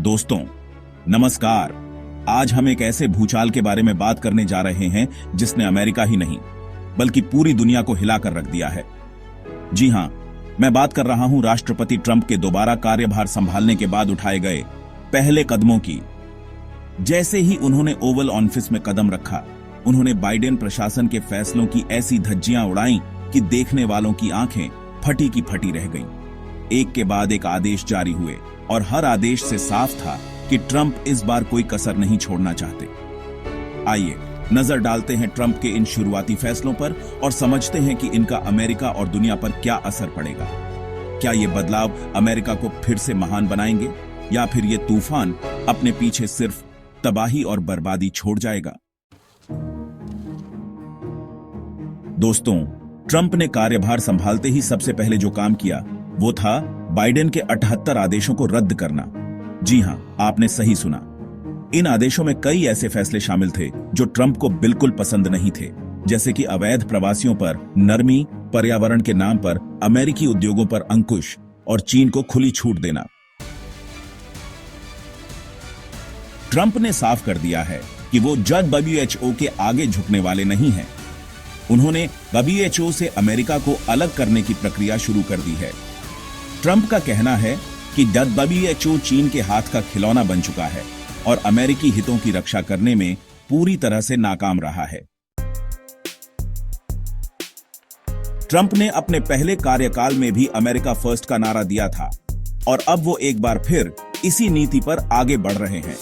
दोस्तों नमस्कार। आज हम एक ऐसे भूचाल के बारे में बात करने जा रहे हैं जिसने अमेरिका ही नहीं बल्कि पूरी दुनिया को हिलाकर रख दिया है। जी हां, मैं बात कर रहा हूं राष्ट्रपति ट्रंप के दोबारा कार्यभार संभालने के बाद उठाए गए पहले कदमों की। जैसे ही उन्होंने ओवल ऑफिस में कदम रखा, उन्होंने बाइडेन प्रशासन के फैसलों की ऐसी धज्जियां उड़ाई कि देखने वालों की आंखें फटी की फटी रह गईं। एक के बाद एक आदेश जारी हुए और हर आदेश से साफ था कि ट्रंप इस बार कोई कसर नहीं छोड़ना चाहते। आइए नजर डालते हैं ट्रंप के इन शुरुआती फैसलों पर और समझते हैं कि इनका अमेरिका और दुनिया पर क्या असर पड़ेगा। क्या ये बदलाव अमेरिका को फिर से महान बनाएंगे या फिर ये तूफान अपने पीछे सिर्फ तबाही और बर्बादी छोड़ जाएगा? दोस्तों, ट्रंप ने कार्यभार संभालते ही सबसे पहले जो काम किया वो था बाइडेन के 78 आदेशों को रद्द करना। जी हां, आपने सही सुना। इन आदेशों में कई ऐसे फैसले शामिल थे जो ट्रंप को बिल्कुल पसंद नहीं थे, जैसे कि अवैध प्रवासियों पर नरमी, पर्यावरण के नाम पर अमेरिकी उद्योगों पर अंकुश और चीन को खुली छूट देना। ट्रंप ने साफ कर दिया है कि वो जज WHO के आगे झुकने वाले नहीं हैं। उन्होंने WHO से अमेरिका को अलग करने की प्रक्रिया शुरू कर दी है। ट्रंप का कहना है कि WHO चीन के हाथ का खिलौना बन चुका है और अमेरिकी हितों की रक्षा करने में पूरी तरह से नाकाम रहा है। ट्रंप ने अपने पहले कार्यकाल में भी अमेरिका फर्स्ट का नारा दिया था और अब वो एक बार फिर इसी नीति पर आगे बढ़ रहे हैं।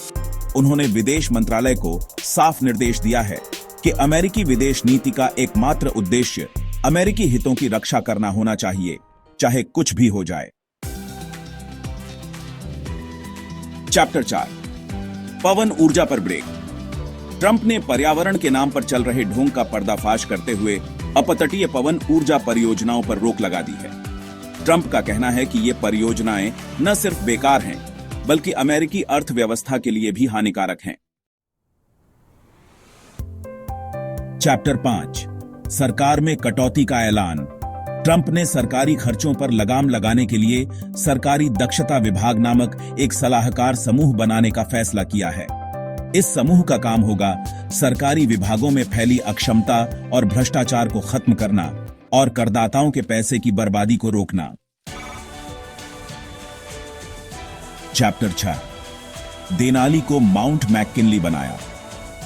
उन्होंने विदेश मंत्रालय को साफ निर्देश दिया है कि अमेरिकी विदेश नीति का एकमात्र उद्देश्य अमेरिकी हितों की रक्षा करना होना चाहिए, चाहे कुछ भी हो जाए। चैप्टर 4, पवन ऊर्जा पर ब्रेक। ट्रंप ने पर्यावरण के नाम पर चल रहे ढोंग का पर्दाफाश करते हुए अपतटीय पवन ऊर्जा परियोजनाओं पर रोक लगा दी है। ट्रंप का कहना है कि ये परियोजनाएं न सिर्फ बेकार हैं, बल्कि अमेरिकी अर्थव्यवस्था के लिए भी हानिकारक हैं। चैप्टर 5, सरकार में कटौती का ऐलान। ट्रंप ने सरकारी खर्चों पर लगाम लगाने के लिए सरकारी दक्षता विभाग नामक एक सलाहकार समूह बनाने का फैसला किया है। इस समूह का काम होगा सरकारी विभागों में फैली अक्षमता और भ्रष्टाचार को खत्म करना और करदाताओं के पैसे की बर्बादी को रोकना। चैप्टर 6, देनाली को माउंट मैककिनली बनाया।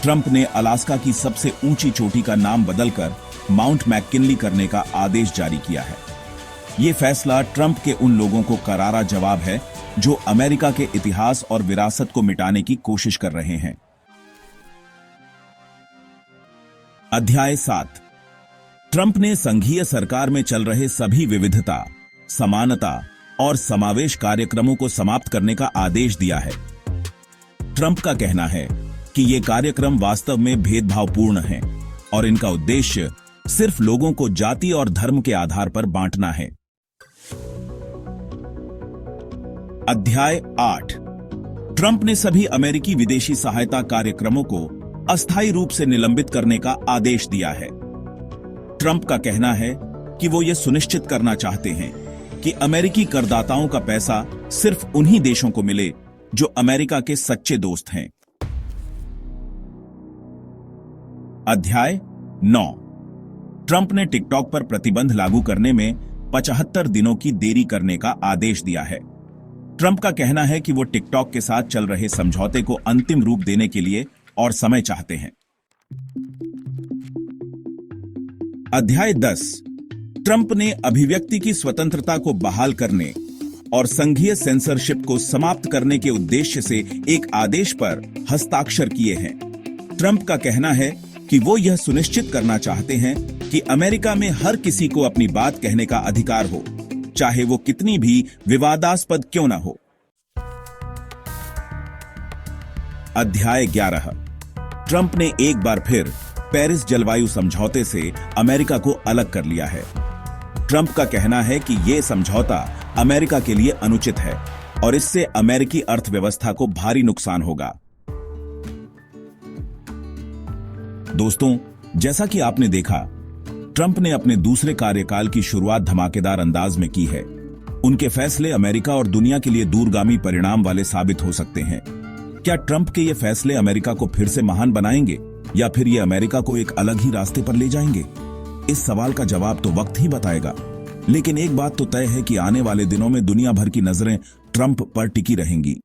ट्रंप ने अलास्का की सबसे ऊंची चोटी का नाम बदलकर माउंट मैककिनली करने का आदेश जारी किया है। यह फैसला ट्रंप के उन लोगों को करारा जवाब है जो अमेरिका के इतिहास और विरासत को मिटाने की कोशिश कर रहे हैं। अध्याय 7, ट्रंप ने संघीय सरकार में चल रहे सभी विविधता, समानता और समावेश कार्यक्रमों को समाप्त करने का आदेश दिया है। ट्रंप का कहना है कि ये कार्यक्रम वास्तव में भेदभावपूर्ण हैं और इनका उद्देश्य सिर्फ लोगों को जाति और धर्म के आधार पर बांटना है। अध्याय 8, ट्रंप ने सभी अमेरिकी विदेशी सहायता कार्यक्रमों को अस्थायी रूप से निलंबित करने का आदेश दिया है। ट्रंप का कहना है कि वो ये सुनिश्चित करना चाहते हैं कि अमेरिकी करदाताओं का पैसा सिर्फ उन्हीं देशों को मिले जो अमेरिका के सच्चे दोस्त हैं। अध्याय 9, ट्रंप ने टिकटॉक पर प्रतिबंध लागू करने में 75 दिनों की देरी करने का आदेश दिया है। ट्रंप का कहना है कि वो टिकटॉक के साथ चल रहे समझौते को अंतिम रूप देने के लिए और समय चाहते हैं। अध्याय 10, ट्रंप ने अभिव्यक्ति की स्वतंत्रता को बहाल करने और संघीय सेंसरशिप को समाप्त करने के उद्देश्य से एक आदेश पर हस्ताक्षर किए हैं। ट्रंप का कहना है कि वो यह सुनिश्चित करना चाहते हैं कि अमेरिका में हर किसी को अपनी बात कहने का अधिकार हो, चाहे वो कितनी भी विवादास्पद क्यों न हो। अध्याय 11, ट्रंप ने एक बार फिर पेरिस जलवायु समझौते से अमेरिका को अलग कर लिया है। ट्रंप का कहना है कि यह समझौता अमेरिका के लिए अनुचित है और इससे अमेरिकी अर्थव्यवस्था को भारी नुकसान होगा। दोस्तों, जैसा कि आपने देखा, ट्रंप ने अपने दूसरे कार्यकाल की शुरुआत धमाकेदार अंदाज में की है। उनके फैसले अमेरिका और दुनिया के लिए दूरगामी परिणाम वाले साबित हो सकते हैं। क्या ट्रंप के ये फैसले अमेरिका को फिर से महान बनाएंगे या फिर ये अमेरिका को एक अलग ही रास्ते पर ले जाएंगे? इस सवाल का जवाब तो वक्त ही बताएगा। लेकिन एक बात तो तय है कि आने वाले दिनों में दुनिया भर की नजरें ट्रंप पर टिकी रहेंगी।